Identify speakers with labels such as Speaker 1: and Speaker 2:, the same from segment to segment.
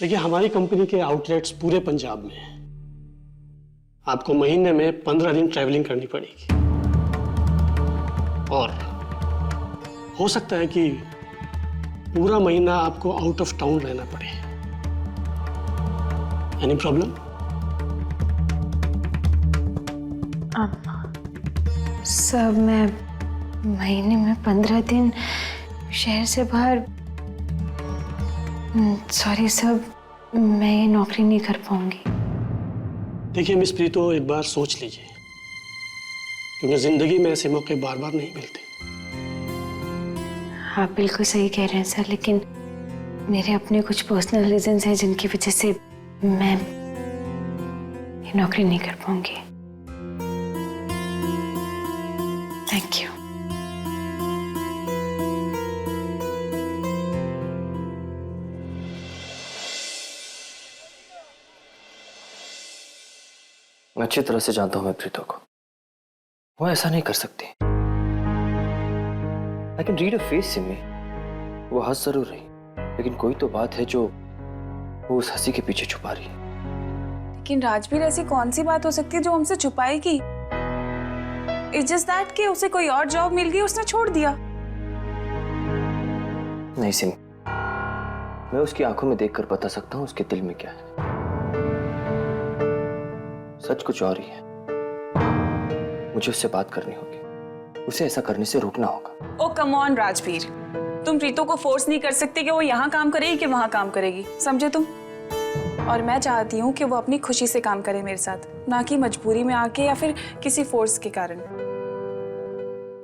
Speaker 1: देखिए, हमारी कंपनी के आउटलेट्स पूरे पंजाब में हैं। आपको महीने में 15 दिन ट्रैवलिंग करनी पड़ेगी और हो सकता है कि पूरा महीना आपको आउट ऑफ टाउन रहना पड़े। Any problem?
Speaker 2: सर, मैं महीने में 15 दिन शहर से बाहर। सॉरी सर, मैं ये नौकरी नहीं कर पाऊंगी।
Speaker 1: देखिए मिस प्रीतो, एक बार सोच लीजिए, क्योंकि जिंदगी में ऐसे मौके बार बार नहीं मिलते।
Speaker 2: आप बिल्कुल सही कह रहे हैं सर, लेकिन मेरे अपने कुछ पर्सनल रीजंस हैं जिनकी वजह से मैं ये नौकरी नहीं कर पाऊंगी। Thank you.
Speaker 3: मैं अच्छी तरह से जानता हूं मैं प्रीतो को। वो ऐसा नहीं कर सकती। I can read a face Simi. वो हंस जरूर रही, लेकिन कोई तो बात है जो वो उस हंसी के पीछे छुपा रही है।
Speaker 4: लेकिन राजवीर, ऐसी कौन सी बात हो सकती है जो हमसे छुपाएगी? इट्स जस्ट दैट कि उसे कोई और जॉब मिल गई, उसने छोड़ दिया।
Speaker 3: नहीं सिमी, मैं उसकी आंखों में देखकर बता सकता हूं उसके दिल में क्या है। सच कुछ और ही है। मुझे उससे बात करनी होगी, उसे ऐसा करने से रोकना होगा।
Speaker 4: ओ कम ऑन राजवीर, तुम प्रीतो को फोर्स नहीं कर सकते कि वो यहाँ काम करेगी कि वहाँ काम करेगी, समझे तुम? और मैं चाहती हूँ कि वो अपनी खुशी से काम करे मेरे साथ, ना कि मजबूरी में आके या फिर किसी फोर्स के कारण।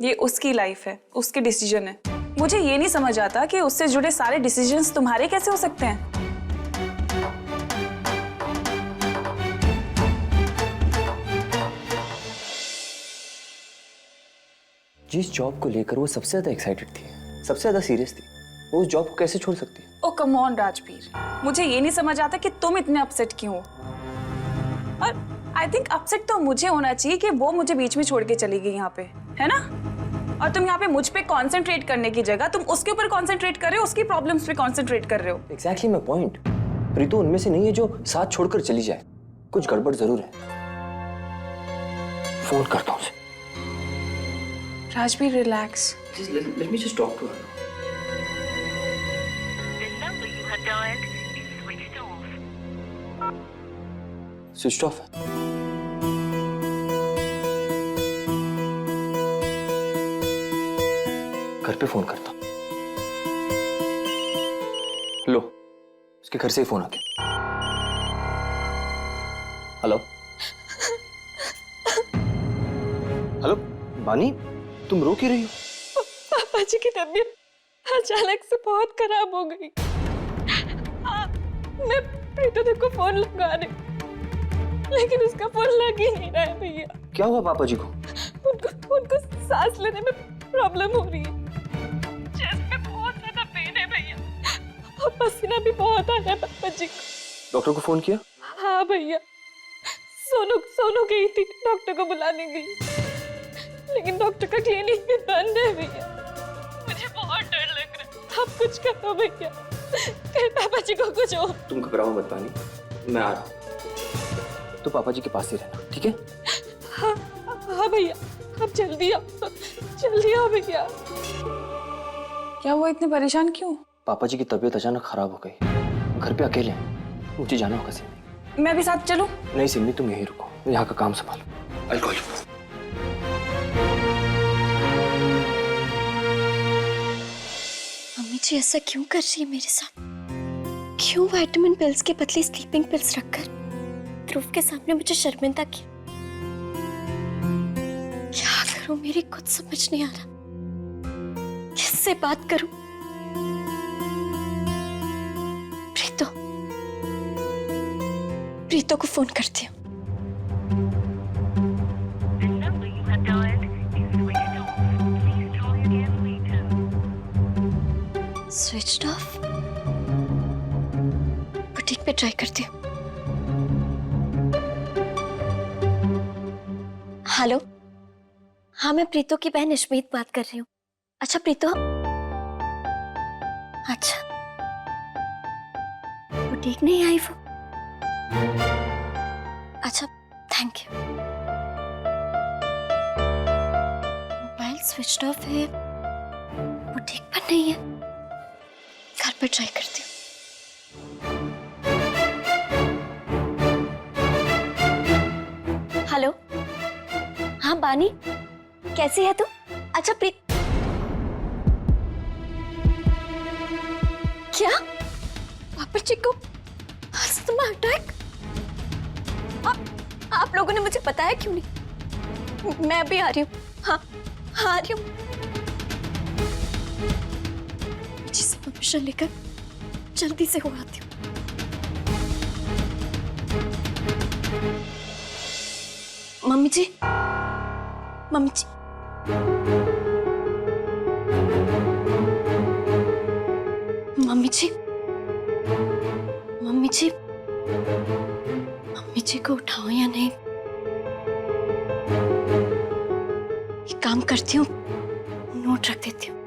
Speaker 4: ये उसकी लाइफ है, उसके डिसीजन है। मुझे ये नहीं समझ आता कि उससे जुड़े सारे डिसीजंस तुम्हारे कैसे हो सकते हैं।
Speaker 3: जिस जॉब को लेकर वो सबसे ज्यादा एक्साइटेड थी, सबसे ज्यादा सीरियस थी, वो उस जॉब को कैसे छोड़ सकती है?
Speaker 4: ओ कम ऑन राजवीर, मुझे ये नहीं समझ आता कि तुम इतने अपसेट क्यों हो। और आई थिंक अपसेट तो मुझे होना चाहिए कि वो मुझे बीच में छोड़ के चली गई यहाँ पे, है ना? और तुम यहाँ पे मुझ पे कंसंट्रेट करने की जगह तुम उसके ऊपर कंसंट्रेट कर रहे हो, उसकी प्रॉब्लम्स पे कंसंट्रेट कर रहे हो।
Speaker 3: Exactly my point. प्रीतो उनमें से नहीं है जो साथ छोड़कर चली जाए। कुछ गड़बड़ जरूर है। फोन करता हूँ उसे।
Speaker 4: Rajveer relax.
Speaker 3: Let me just talk to her.
Speaker 5: The number you have dialed is switched off.
Speaker 3: Switched off है। घर पे फोन करता हूँ। हेलो, उसके घर से ही फोन आ गया। हेलो हेलो बानी, तुम रो क्यों रही हो?
Speaker 2: पापा जी की तबीयत अचानक से बहुत खराब हो गई। मैं प्रीतो दी को फोन लगा रही, लेकिन उसका फोन लग ही नहीं रहा है भैया।
Speaker 3: क्या हुआ पापा जी को?
Speaker 2: उनको सांस लेने में प्रॉब्लम हो रही है। चेस्ट में बहुत ज्यादा पेन है भैया, और पसीना भी बहुत आ रहा है पापा जी को।
Speaker 3: डॉक्टर को फोन किया?
Speaker 2: हाँ भैया, सोनू गई थी डॉक्टर को बुलाने गई, लेकिन डॉक्टर का क्लिनिक भी बंद है भैया। मुझे बहुत डर लग रहा है, आप कुछ करो भैया, कहीं पापा जी को कुछ हो।
Speaker 3: तुम घबराओ मत बानी, मैं आ रहा हूँ। तो पापा जी के पास ही रहना, ठीक है?
Speaker 2: हाँ भैया, आप जल्दी आओ भैया।
Speaker 4: क्या हुआ, इतने परेशान क्यों?
Speaker 3: पापा जी की तबीयत अचानक खराब हो गई, घर पे अकेले हैं, मुझे जाना होगा सिमी।
Speaker 4: मैं भी साथ चलूं?
Speaker 3: नहीं सिमी, तुम यहीं रुको, यहाँ का काम संभालो। I'll call you.
Speaker 6: मम्मी जी ऐसा क्यों कर रही है मेरे साथ? क्यों विटामिन पिल्स के बदले स्लीपिंग पिल्स रखकर ध्रुव के सामने मुझे शर्मिंदा किया? क्या करूं, मेरी कुछ समझ नहीं आ रहा। किससे बात करूं? प्रीतो को फोन करती हूँ।
Speaker 5: The number you have dialed is switched off. Please try again later.
Speaker 6: Switched off. Boutique पे ट्राई करती हूँ। हेलो, हाँ मैं प्रीतो की बहन इश्मीत बात कर रही हूँ। अच्छा प्रीतो, अच्छा ठीक नहीं आई वो? अच्छा, thank you. Mobile switch off है, बुटीक पर नहीं है। घर पर ट्राई करती हूँ। हेलो, हाँ बानी, कैसी है तू? अच्छा प्रीत, क्या पापा जी को अस्थमा अटैक? आप लोगों ने मुझे बताया क्यों नहीं? मैं अभी आ रही हूँ। हाँ हाँ, आ रही हूँ। जिसे परमिशन लेकर जल्दी से हो आती हूँ। मम्मी जी, मम्मी जी, मम्मी जी, मम्मी जी, मम्मी जी को उठाओ या नहीं? एक काम करती हूँ, नोट रख देती हूँ।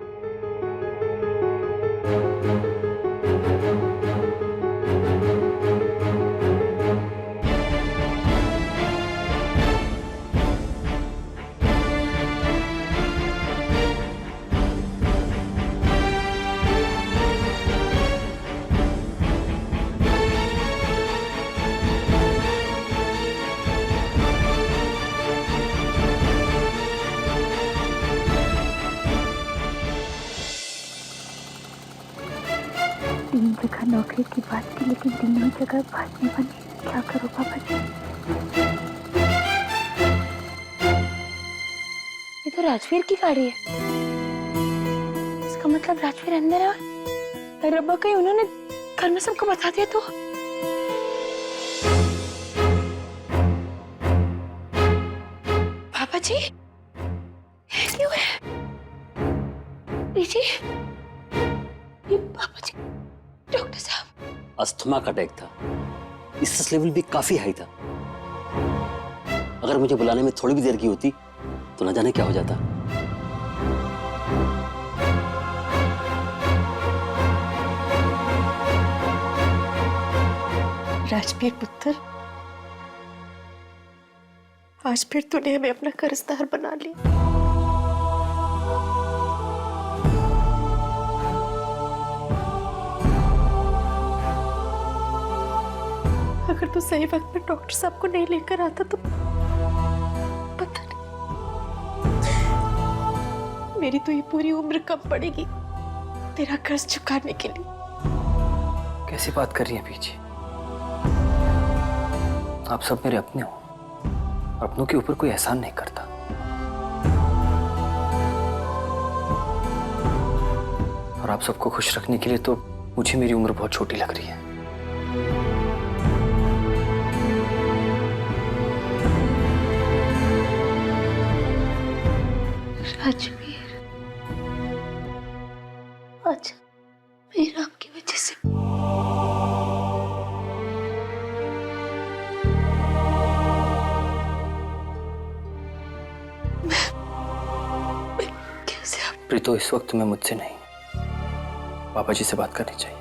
Speaker 7: तीन जगह नौकरी की बात की, लेकिन तीनों जगह बात नहीं बनी। क्या करो पापा जी? ये तो राजवीर की गाड़ी है। इसका मतलब राजवीर अंदर है और रब्बा कहीं उन्होंने घर में सबको बता दिया तो? पापा जी, ये क्यों है? जी, ये पापा जी, डॉक्टर साहब।
Speaker 8: अस्थमा का अटैक था। स्ट्रेस लेवल भी काफी हाई था। अगर मुझे बुलाने में थोड़ी भी देर की होती तो न जाने क्या हो जाता।
Speaker 6: राजवीर पुत्र, आज फिर तूने हमें अपना कर्जदार बना लिया। अगर तू सही वक्त में डॉक्टर साहब को नहीं लेकर आता तो पता नहीं मेरी तो ये पूरी उम्र कब पड़ेगी तेरा कर्ज चुकाने के लिए।
Speaker 3: कैसी बात कर रही हैं पीछे? आप सब मेरे अपने हो, और अपनों के ऊपर कोई एहसान नहीं करता। और आप सबको खुश रखने के लिए तो मुझे मेरी उम्र बहुत छोटी लग रही है।
Speaker 6: राजवीर, आज मेरा आपकी वजह से मैं कैसे आप?
Speaker 3: प्रीतो, इस वक्त तुम्हें मुझसे नहीं, पापा जी से बात करनी चाहिए।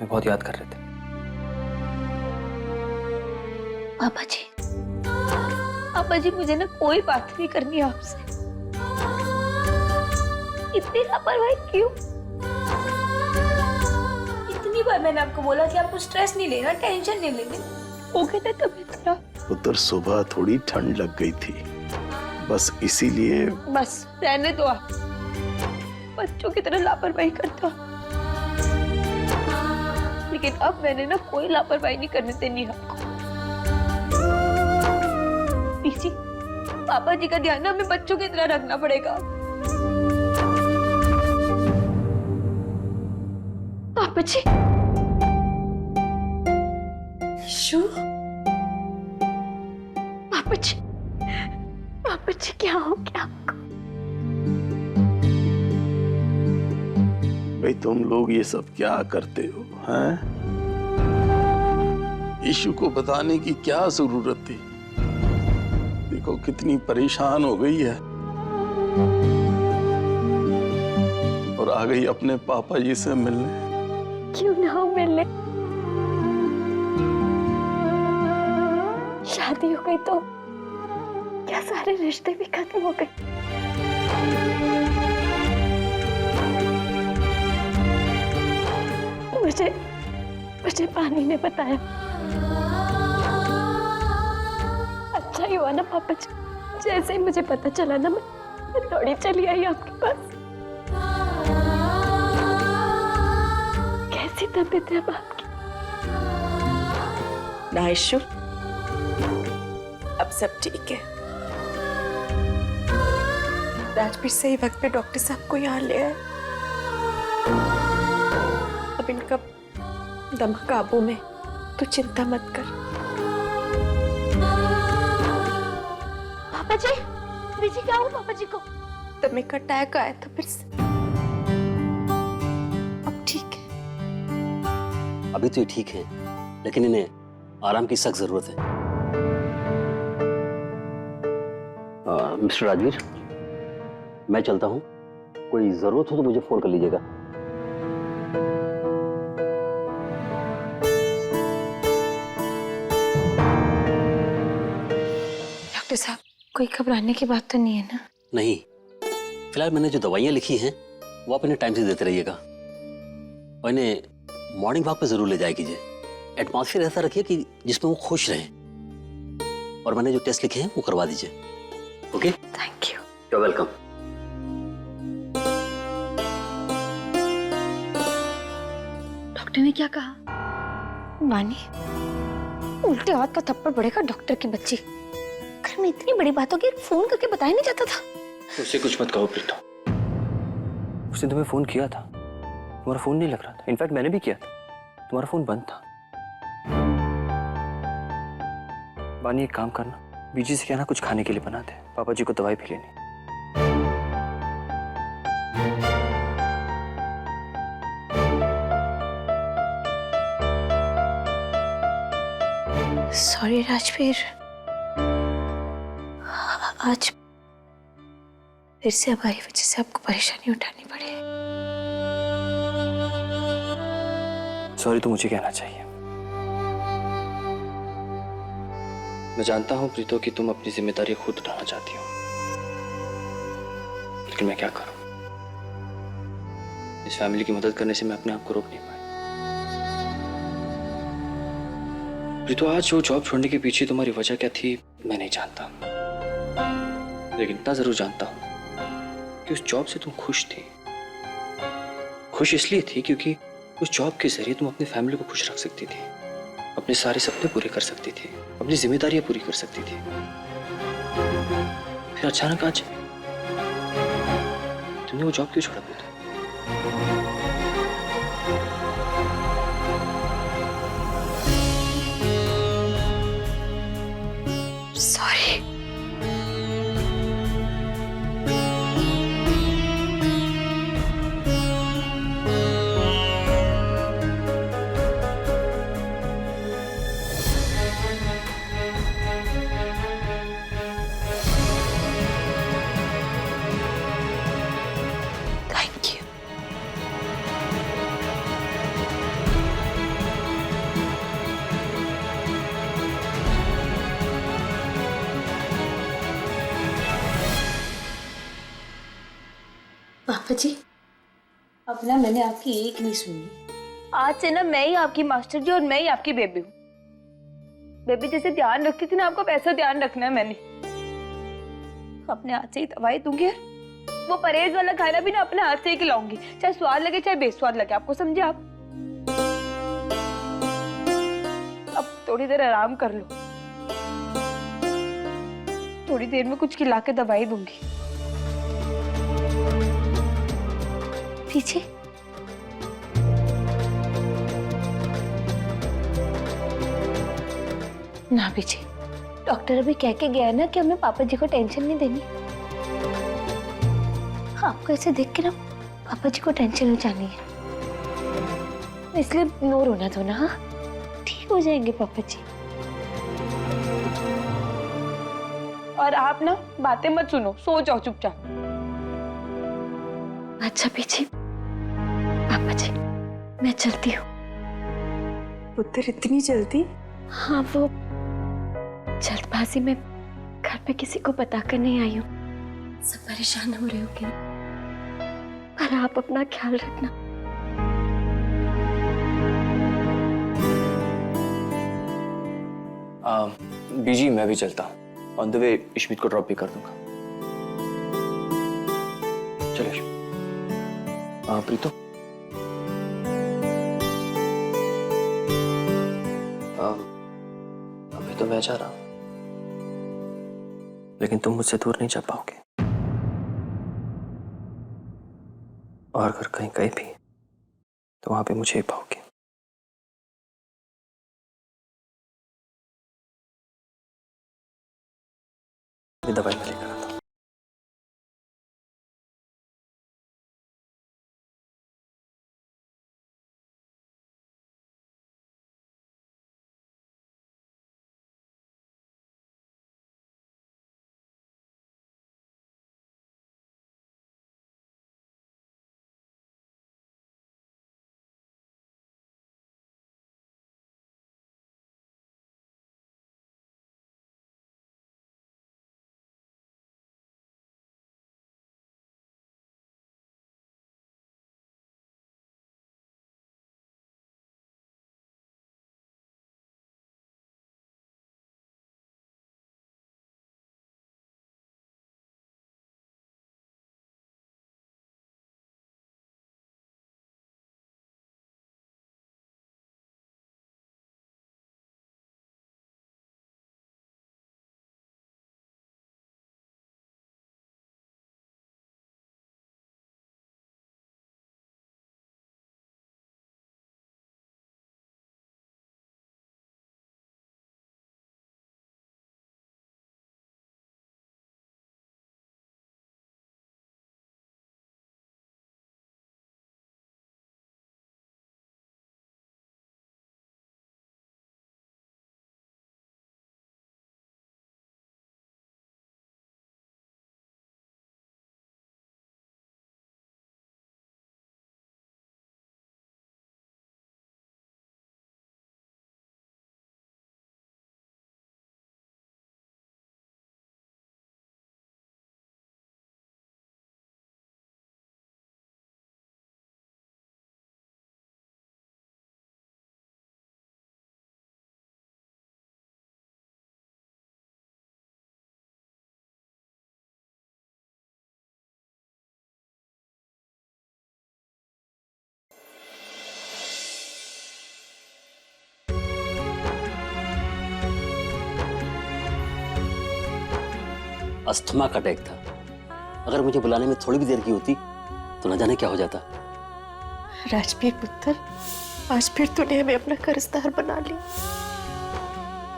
Speaker 3: मैं बहुत याद कर रहे थे।
Speaker 6: पापा जी, मुझे ना कोई बात नहीं करनी आपसे। इतनी लापरवाही क्यों?
Speaker 7: इतनी बार मैंने आपको बोला कि आपको स्ट्रेस नहीं लेना, टेंशन नहीं लेनी।
Speaker 6: हो गया ना तबीयत खराब?
Speaker 9: पुत्र, सुबह थोड़ी ठंड लग गई थी, बस इसीलिए।
Speaker 6: बस रहने दो आप, बच्चों की तरह लापरवाही करते हो। लेकिन अब मैंने ना कोई लापरवाही नहीं करने देनी आपको। जी, पापा जी का ध्यान हमें बच्चों की तरह रखना पड़ेगा। पापा जी, शू, पापा जी क्या हो गया आपको?
Speaker 9: भाई तुम लोग ये सब क्या करते हो, हैं? ईशु को बताने की क्या जरूरत थी? देखो कितनी परेशान हो गई है और आ गई अपने पापा जी से मिलने।
Speaker 6: क्यों ना हो मिलने। शादी हो गई तो क्या सारे रिश्ते भी खत्म हो गए? मुझे पानी ने बताया। अच्छा ही हुआ ना पापा जी, जैसे ही मुझे पता चला ना मैं दौड़ी चली आई आपके पास। कैसी तबीयत है अब आपकी?
Speaker 2: नाइशु, अब सब ठीक है। राजवीर सही वक्त पे डॉक्टर साहब को यहाँ ले आए। अब इनका दम काबू में, तो चिंता मत कर।
Speaker 6: पापा जी, बीजी क्या हुआ पापा जी को?
Speaker 2: दमे का अटैक आया था फिर से।
Speaker 6: अब ठीक है?
Speaker 8: अभी तो ये ठीक है, लेकिन इन्हें आराम की सख्त जरूरत है। मिस्टर राजवीर, मैं चलता हूँ। कोई जरूरत हो तो मुझे फोन कर लीजिएगा।
Speaker 7: डॉक्टर साहब, कोई घबराने की बात तो नहीं है ना?
Speaker 8: नहीं, फिलहाल मैंने जो दवाइयाँ लिखी हैं वो आप इन्हें टाइम से देते रहिएगा, और इन्हें मॉर्निंग वॉक पे जरूर ले जाया कीजिए। एटमॉस्फेयर ऐसा रखिए कि जिसमें वो खुश रहें, और मैंने जो टेस्ट लिखे हैं वो करवा दीजिए। Okay?
Speaker 7: Thank you.
Speaker 8: You are welcome.
Speaker 6: Doctor ने क्या कहा?
Speaker 7: वानी,
Speaker 6: उल्टे हाथ का थप्पड़ पड़ेगा डॉक्टर की बच्ची। घर में इतनी बड़ी बात होगी, फोन करके बताया नहीं जाता था?
Speaker 3: उससे कुछ मत कहो प्रीतो। उसने तुम्हें फोन किया था, तुम्हारा फोन नहीं लग रहा था। इनफैक्ट मैंने भी किया था, तुम्हारा फोन बंद था। वानी, एक काम करना, बीजी से कहना कुछ खाने के लिए बना दे, पापा जी को दवाई भी लेनी।
Speaker 7: सॉरी राजवीर, आज फिर से हमारी वजह से आपको परेशानी उठानी पड़ी।
Speaker 3: सॉरी तो मुझे कहना चाहिए। मैं जानता हूं प्रीतो कि तुम अपनी जिम्मेदारी खुद उठाना चाहती हो, लेकिन मैं क्या करूं? इस फैमिली की मदद करने से मैं अपने आप को रोक नहीं पाई। प्रीतो, आज वो जॉब छोड़ने के पीछे तुम्हारी वजह क्या थी मैं नहीं जानता, लेकिन इतना जरूर जानता हूं कि उस जॉब से तुम खुश थी। खुश इसलिए थी क्योंकि उस जॉब के जरिए तुम अपनी फैमिली को खुश रख सकती थी, अपने सारे सपने पूरे कर सकती थी, अपनी जिम्मेदारियां पूरी कर सकती थी। फिर अचानक आज तुमने वो जॉब क्यों छोड़ा?
Speaker 7: सॉरी। Thank you.
Speaker 6: पापा जी,
Speaker 7: अब ना मैंने आपकी एक नहीं सुनी।
Speaker 6: आज से ना मैं ही आपकी मास्टर जी और मैं ही आपकी बेबी हूँ। बेबी जैसे ध्यान रखती थी ना आपका, वैसा ध्यान रखना है मैंने। अपने हाथ से ही दवाई दूंगी, वो परहेज वाला खाना भी ना अपने हाथ से ही खिलाऊंगी, चाहे स्वाद लगे चाहे बेस्वाद लगे। आपको समझे? आप अब थोड़ी देर आराम कर लो, थोड़ी देर में कुछ खिला के दवाई दूंगी।
Speaker 7: पीछे ना पीछे।
Speaker 6: डॉक्टर अभी कह के गया है ना कि हमें पापा जी को टेंशन नहीं देनी। आपको ऐसे देख के ना पापा जी को टेंशन हो जानी है, इसलिए इग्नोर होना दो ना। हाँ, ठीक हो जाएंगे पापा जी। और आप ना बातें मत सुनो, सो जाओ चुपचाप।
Speaker 7: अच्छा पीछे, पापा जी मैं चलती हूँ।
Speaker 4: पुत्र इतनी जल्दी?
Speaker 7: हाँ, वो जल्दबाजी में घर पे किसी को बताकर नहीं आई हूँ। सब परेशान हो रहे होंगे, पर आप अपना ख्याल रखना।
Speaker 3: बीजी मैं भी चलता हूँ। ऑन द वे इश्मित को ड्रॉप भी कर दूंगा। चलो प्रीतो, अभी तो मैं जा रहा हूँ, लेकिन तुम मुझसे दूर नहीं जा पाओगे। और अगर कहीं गए भी तो वहां पे मुझे ही पाओगे। ये दवाई मैं लेकर आता हूँ।
Speaker 8: अस्थमा का अटैक था। अगर मुझे बुलाने में थोड़ी भी देर की होती तो न जाने क्या हो जाता।
Speaker 7: राजवीर पुत्र, आज फिर तूने हमें अपना कर्जदार बना लिया।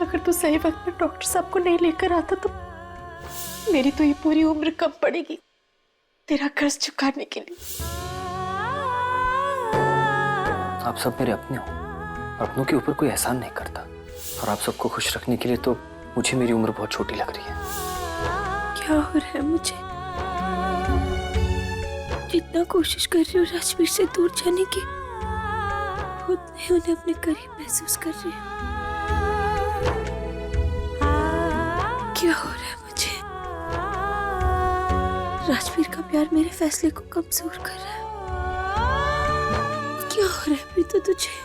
Speaker 7: अगर तू सही वक्त पर डॉक्टर साहब को नहीं लेकर आता तो मेरी तो ये पूरी उम्र कम पड़ेगी तेरा कर्ज चुकाने के लिए।
Speaker 3: आप सब मेरे अपने हो, अपनों के ऊपर कोई एहसान नहीं करता, और आप सबको खुश रखने के लिए तो मुझे मेरी उम्र बहुत छोटी लग रही है।
Speaker 7: क्या हो रहा है मुझे? जितना कोशिश कर रही हूँ राजवीर से दूर जाने की, खुद नहीं उन्हें अपने करीब महसूस कर रही हूँ। क्या हो रहा है मुझे? राजवीर का प्यार मेरे फैसले को कमजोर कर रहा है। क्या हो रहा है प्रीतो तुझे?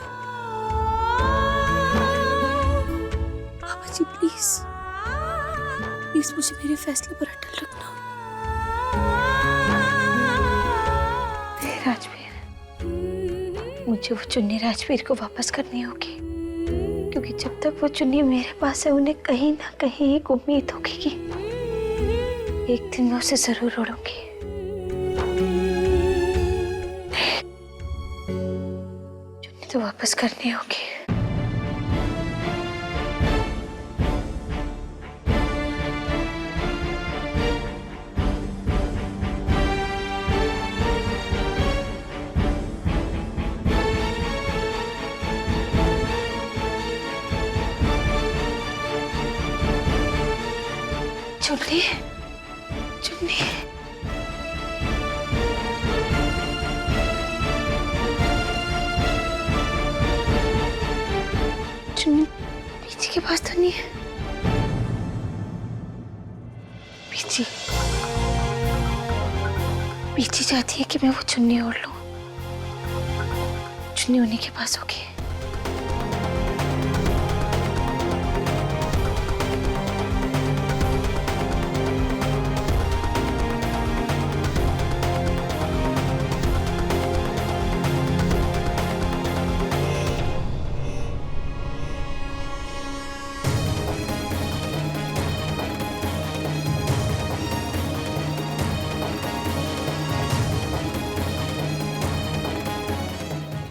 Speaker 7: बाबा जी प्लीज मुझे मेरे फैसले पर अटल रखना। राजवीर, मुझे वो चुन्नी राजवीर को वापस करनी होगी, क्योंकि जब तक वो चुन्नी मेरे पास है उन्हें कहीं ना कहीं एक उम्मीद होगी कि एक दिन मैं उसे जरूर उड़ूंगी। चुन्नी तो वापस करनी होगी। चुन्नी, चुन्नी,
Speaker 6: चुन्नी पीछे के पास तो नहीं है? पीछे पीछे चाहती है कि मैं वो चुन्नी ओढ़ लूं। चुन्नी उन्हीं के पास होगी।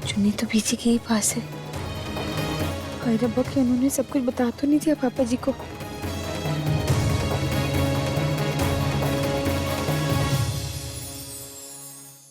Speaker 6: चुन्नी तो पीछे के ही पास है। और रब्बा कि उन्होंने सब कुछ बता तो नहीं दिया पापा जी को।